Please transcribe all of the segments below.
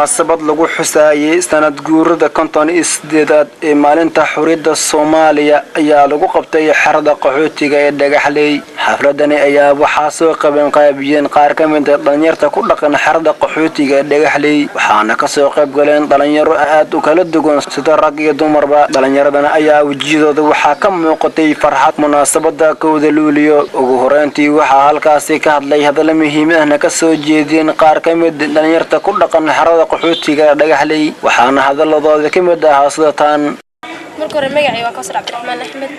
munaasabad lagu xusayay sanad guurada 58 ee maalinta xurriyadda Soomaaliya ayaa lagu qabtay xerada qoxootiga ee dhagaxley. xafladani ayaa waxaa soo qaybiyeen qaar ka mid ah dhalinyarada ku dhaqan xerada qoxootiga ee dhagaxley, waxaana ka soo qayb galeen dhalinyaro aad u kala duwan sida rag iyo dumarba. dhalinyaradana ayaa wajiyadooda waxaa ka muuqatay farxad. munaasabada kowda luuliyo ugu horeyntii waxaa halkaasi ka hadlay hadallo muhiim ah ka soo jeedin qaar ka mid ah dhalinyarada ku dhaqan xerada qoxootiga dhagaxley, waxaana hadalladooda ka mid ah sidatan. marka hore magacay waa Xasan Axmed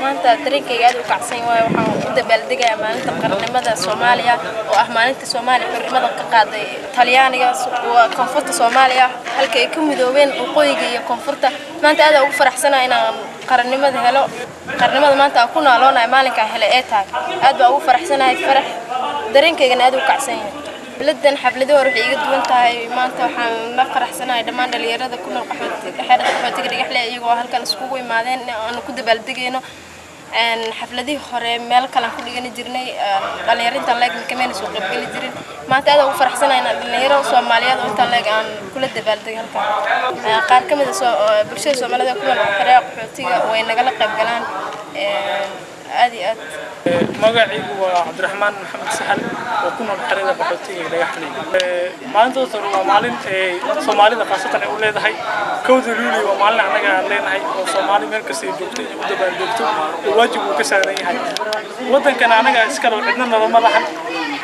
maanta dareenkayga aad u kacsan yahay. waxaan u dabaaldegayaa maalinta qarannimada Soomaaliya oo ah maalinta Soomaaliya xornimada ka qaaday Talyaaniga waa koonfurta Soomaaliya halka ay ka midoobeen waqooyiga iyo koonfurta. maanta aad ugu faraxsanahay inaan qarannimada helo. qarannimada maanta ku nooloonahay maalinka hele ee taag aad baan ugu faraxsanahay. dareenkayga aad u kacsan yahay. بلدنا حفلته وروح يقدون تاي ما أنت وحن ما فرحنا إذا ما ندلي رذا كنا حرة قحوتيga dhagaxley iyagoo halkan iskugu imaadeen aan ku dabaaldegeeno xafladii hore meel kale ku dhigan jirnay dhalinyarada leeg kameen soo qayb gali jirin. maanta aad ugu faraxsanahay in dhalinyaro Soomaaliyeed oo inta leeg aan kula dabaaldeg halkan. qaar kamid ah bulshada Soomaaliyeed ku nool xerada qaxootiga way nagala qayb galaan aad iyo aad. magacaygu waa Cabdiraxmaan Maxamed Sahal oo ku nool xerada qaxootiga dhagaxley. maalintaas waa maalin Soomaalida qaasatan ay u leedahay. kowda luuliyo waa maalin anaga aan leenahay oo Soomaali meel kasta ay joogto u dabaaldegto oo waajib uu ka saaran yahay. wadankana anaga iska loo cidna nabad madaxan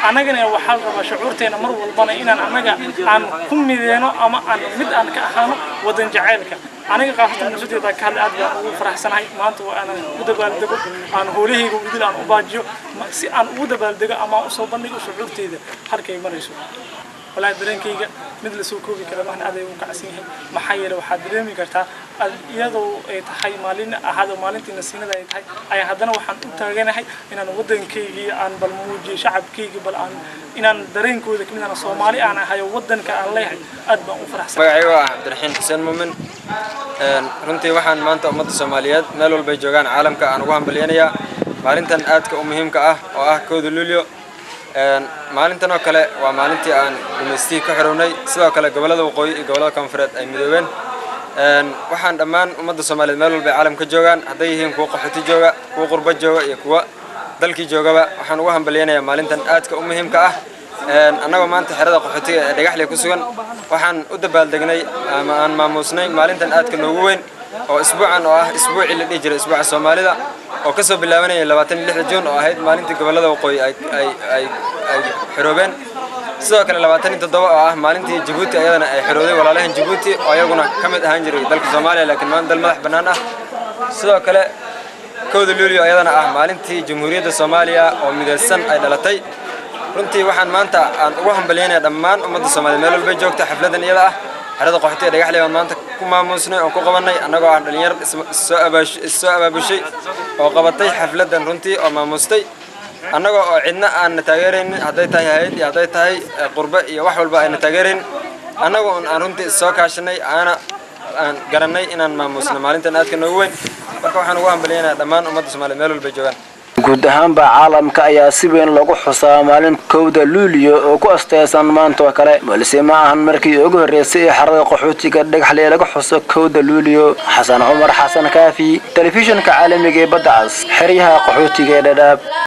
anagana waxa la rabaa shucuurteena mar walbana inaan anaga aan ku mideeno ama aan mid aan ka ahaano wadan jaceelka. aniga qaafta nafteeda ka hadla aad baan ugu faraxsanahay. maanta waa aan u dabaaldego aan hoolahayga idil aan u baajiyo si aan ugu dabaaldego ama u soo bandhigo shucuurteeda halkay marayso. walaa dareenkayga mid la soo koobi kara maahan aad ay u kacsan yahay. maxaa yeelay waxaad dareemi kartaa iyadoo ay tahay maalin ahad maalintii nasiinada ay tahay ay haddana waxaan u taaganahay inaan wadankayga aan bal muujiyo shacabkayga bal aan inaan dareenkooda kamid ah Soomaali aan ahay wadanka aan leeyahay aad baan u faraxsanahay. magacaygu waa Cabdiraxmaan Xasan muumin. runtii waxaan maanta ummadda Soomaaliyeed meel walba ay joogaan caalamka aan ugu hambalyeeynaa maalintan aadka u muhiimka ah oo ah kowda luuliyo. maalintan oo kale waa maalintii aan gumeystii ka xorownay. sidoo kale gobolada waqooyi iyo gobolada koonfureed ay midoobeen. waxaan dhammaan ummadda Soomaaliyeed meel walba caalamka joogaan hadday yihiin kuwa qaxooti jooga kuwa qurba jooga iyo kuwa dalkii joogaba waxaan ugu hambalyeynayaa maalintan aadka u muhiimka ah. annagoo maanta xerada qaxootiga ee dhagaxley ku sugan waxaan u dabaaldegnay ama aan maamuusnay maalintan aadka noogu weyn oo isbuucan oo ah isbuucii la dhihi jiray isbuuca Soomaalida oo ka soo bilaabanayay 26 Juun oo ahayd maalintii gobolada waqooyi ay xoroobeen. sidoo kale 27 oo ah maalintii Djibouti ayadana ay xorooday walaalahan Djibouti oo ayaguna ka mid ahaan jiray dalka Soomaaliya laakiin maanta dal madax bannaan ah. sidoo kale kowda luuliyo ayadana ah maalintii Jamhuuriyadda Soomaaliya oo midaysan ay dhalatay. runtii waxaan maanta aan ugu hambalyeeynaa dhammaan ummadda Soomaaliyeed meel walba joogta xafladan iyada ah xerada qaxootiga dhagaxley aan maanta ku maamuusnay oo ku qabanay annagoo aan dhalinyar soo abaabushay oo qabatay xafladan runtii oo maamustay annagoo oo cidna aan taageerin hadday tahay hay'ad iyo hadday tahay qurba iyo wax walba ayna taageerin annagoo aan runtii soo kaashanay aan garanay inaan maamusno maalintan aadka noogu weyn. marka waxaan ugu hambalyeeynaa dhammaan ummadda Soomaaliyeed meel walba joogaan. guud ahaanba caalamka ayaa si weyn loogu xusaa maalinta kowda luuliyo oo ku astaysan maanta oo kale balse ma ahan markii ugu horeysay ee xerada qaxootiga dhagaxley laga xuso kowda luuliyo. xasan cumar xasan kaafi telefishinka caalamiga ee badda cas xeryaha qaxootiga ee dhadhaab.